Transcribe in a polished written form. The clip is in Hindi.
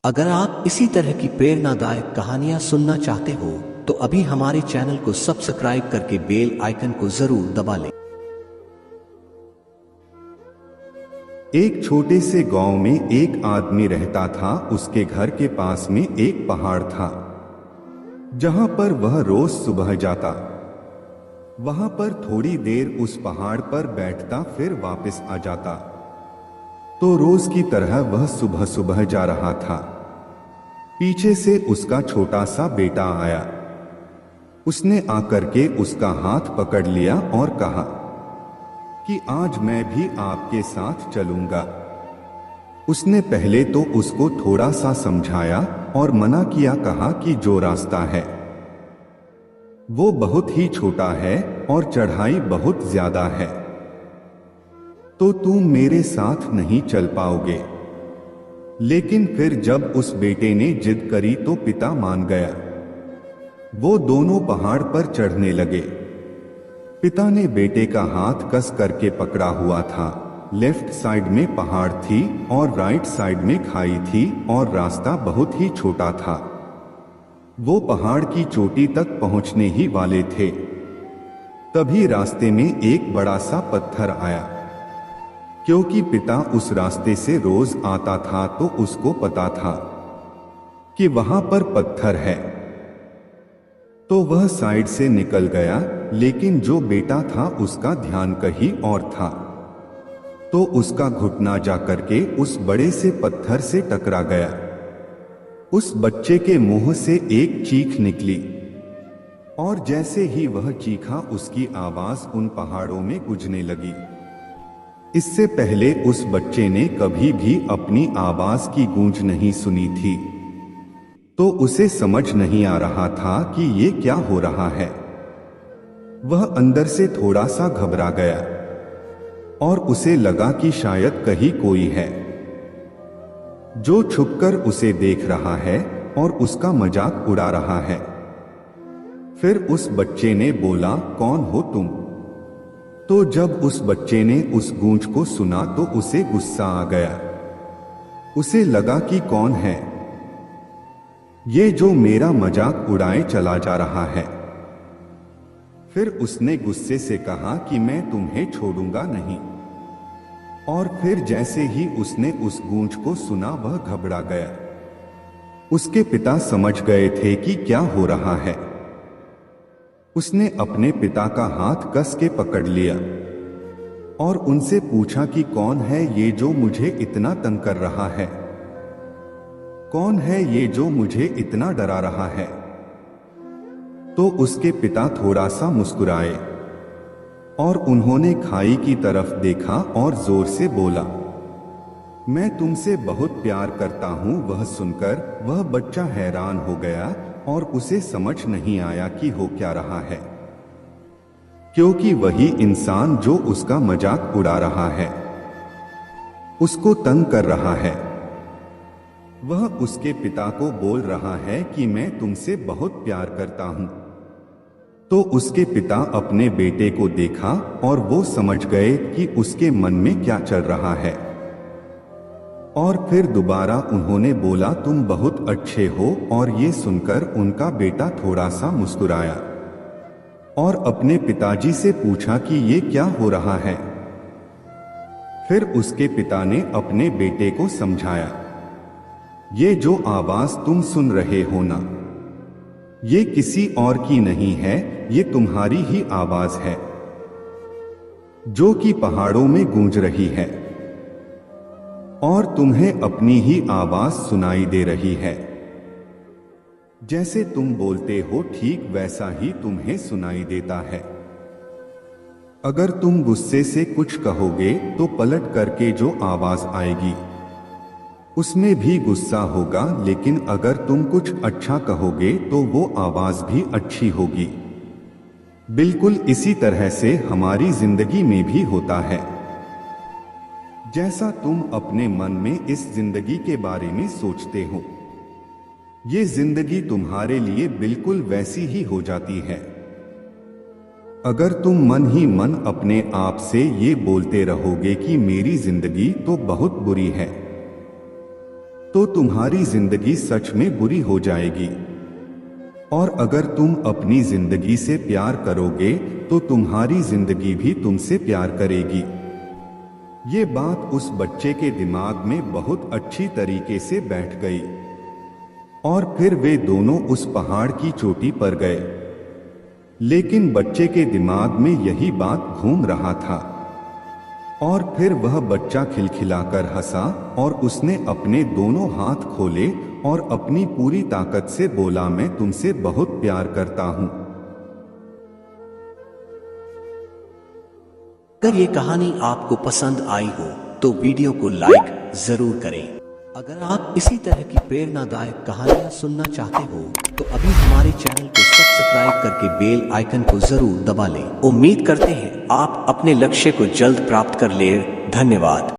अगर आप इसी तरह की प्रेरणादायक कहानियां सुनना चाहते हो तो अभी हमारे चैनल को सब्सक्राइब करके बेल आइकन को जरूर दबा लें। एक छोटे से गांव में एक आदमी रहता था। उसके घर के पास में एक पहाड़ था जहां पर वह रोज सुबह जाता। वहां पर थोड़ी देर उस पहाड़ पर बैठता, फिर वापस आ जाता। तो रोज की तरह वह सुबह सुबह जा रहा था। पीछे से उसका छोटा सा बेटा आया। उसने आकर के उसका हाथ पकड़ लिया और कहा कि आज मैं भी आपके साथ चलूंगा। उसने पहले तो उसको थोड़ा सा समझाया और मना किया, कहा कि जो रास्ता है वो बहुत ही छोटा है और चढ़ाई बहुत ज्यादा है, तो तुम मेरे साथ नहीं चल पाओगे। लेकिन फिर जब उस बेटे ने जिद करी तो पिता मान गया। वो दोनों पहाड़ पर चढ़ने लगे। पिता ने बेटे का हाथ कस करके पकड़ा हुआ था। लेफ्ट साइड में पहाड़ थी और राइट साइड में खाई थी और रास्ता बहुत ही छोटा था। वो पहाड़ की चोटी तक पहुंचने ही वाले थे। तभी रास्ते में एक बड़ा सा पत्थर आया। क्योंकि पिता उस रास्ते से रोज आता था तो उसको पता था कि वहां पर पत्थर है, तो वह साइड से निकल गया। लेकिन जो बेटा था उसका ध्यान कहीं और था, तो उसका घुटना जाकर के उस बड़े से पत्थर से टकरा गया। उस बच्चे के मुंह से एक चीख निकली और जैसे ही वह चीखा उसकी आवाज उन पहाड़ों में गूंजने लगी। इससे पहले उस बच्चे ने कभी भी अपनी आवाज की गूंज नहीं सुनी थी, तो उसे समझ नहीं आ रहा था कि ये क्या हो रहा है। वह अंदर से थोड़ा सा घबरा गया और उसे लगा कि शायद कहीं कोई है जो छुपकर उसे देख रहा है और उसका मजाक उड़ा रहा है। फिर उस बच्चे ने बोला, कौन हो तुम? तो जब उस बच्चे ने उस गूंज को सुना तो उसे गुस्सा आ गया। उसे लगा कि कौन है ये जो मेरा मजाक उड़ाए चला जा रहा है। फिर उसने गुस्से से कहा कि मैं तुम्हें छोड़ूंगा नहीं। और फिर जैसे ही उसने उस गूंज को सुना वह घबरा गया। उसके पिता समझ गए थे कि क्या हो रहा है। उसने अपने पिता का हाथ कस के पकड़ लिया और उनसे पूछा कि कौन है ये जो मुझे इतना तंग कर रहा है? कौन है ये जो मुझे इतना डरा रहा है? तो उसके पिता थोड़ा सा मुस्कुराए और उन्होंने खाई की तरफ देखा और जोर से बोला, मैं तुमसे बहुत प्यार करता हूं। वह सुनकर वह बच्चा हैरान हो गया और उसे समझ नहीं आया कि हो क्या रहा है, क्योंकि वही इंसान जो उसका मजाक उड़ा रहा है, उसको तंग कर रहा है, वह उसके पिता को बोल रहा है कि मैं तुमसे बहुत प्यार करता हूं। तो उसके पिता अपने बेटे को देखा और वो समझ गए कि उसके मन में क्या चल रहा है। और फिर दोबारा उन्होंने बोला, तुम बहुत अच्छे हो। और ये सुनकर उनका बेटा थोड़ा सा मुस्कुराया और अपने पिताजी से पूछा कि ये क्या हो रहा है। फिर उसके पिता ने अपने बेटे को समझाया, ये जो आवाज तुम सुन रहे हो ना, ये किसी और की नहीं है, ये तुम्हारी ही आवाज है जो कि पहाड़ों में गूंज रही है और तुम्हें अपनी ही आवाज सुनाई दे रही है। जैसे तुम बोलते हो ठीक वैसा ही तुम्हें सुनाई देता है। अगर तुम गुस्से से कुछ कहोगे तो पलट करके जो आवाज आएगी उसमें भी गुस्सा होगा, लेकिन अगर तुम कुछ अच्छा कहोगे तो वो आवाज भी अच्छी होगी। बिल्कुल इसी तरह से हमारी जिंदगी में भी होता है। जैसा तुम अपने मन में इस जिंदगी के बारे में सोचते हो, ये जिंदगी तुम्हारे लिए बिल्कुल वैसी ही हो जाती है। अगर तुम मन ही मन अपने आप से ये बोलते रहोगे कि मेरी जिंदगी तो बहुत बुरी है, तो तुम्हारी जिंदगी सच में बुरी हो जाएगी। और अगर तुम अपनी जिंदगी से प्यार करोगे तो तुम्हारी जिंदगी भी तुमसे प्यार करेगी। ये बात उस बच्चे के दिमाग में बहुत अच्छी तरीके से बैठ गई और फिर वे दोनों उस पहाड़ की चोटी पर गए। लेकिन बच्चे के दिमाग में यही बात घूम रहा था और फिर वह बच्चा खिलखिलाकर हंसा और उसने अपने दोनों हाथ खोले और अपनी पूरी ताकत से बोला, मैं तुमसे बहुत प्यार करता हूं। अगर ये कहानी आपको पसंद आई हो तो वीडियो को लाइक जरूर करें। अगर आप इसी तरह की प्रेरणादायक कहानियां सुनना चाहते हो तो अभी हमारे चैनल को सब्सक्राइब करके बेल आइकन को जरूर दबा लें। उम्मीद करते हैं आप अपने लक्ष्य को जल्द प्राप्त कर ले। धन्यवाद।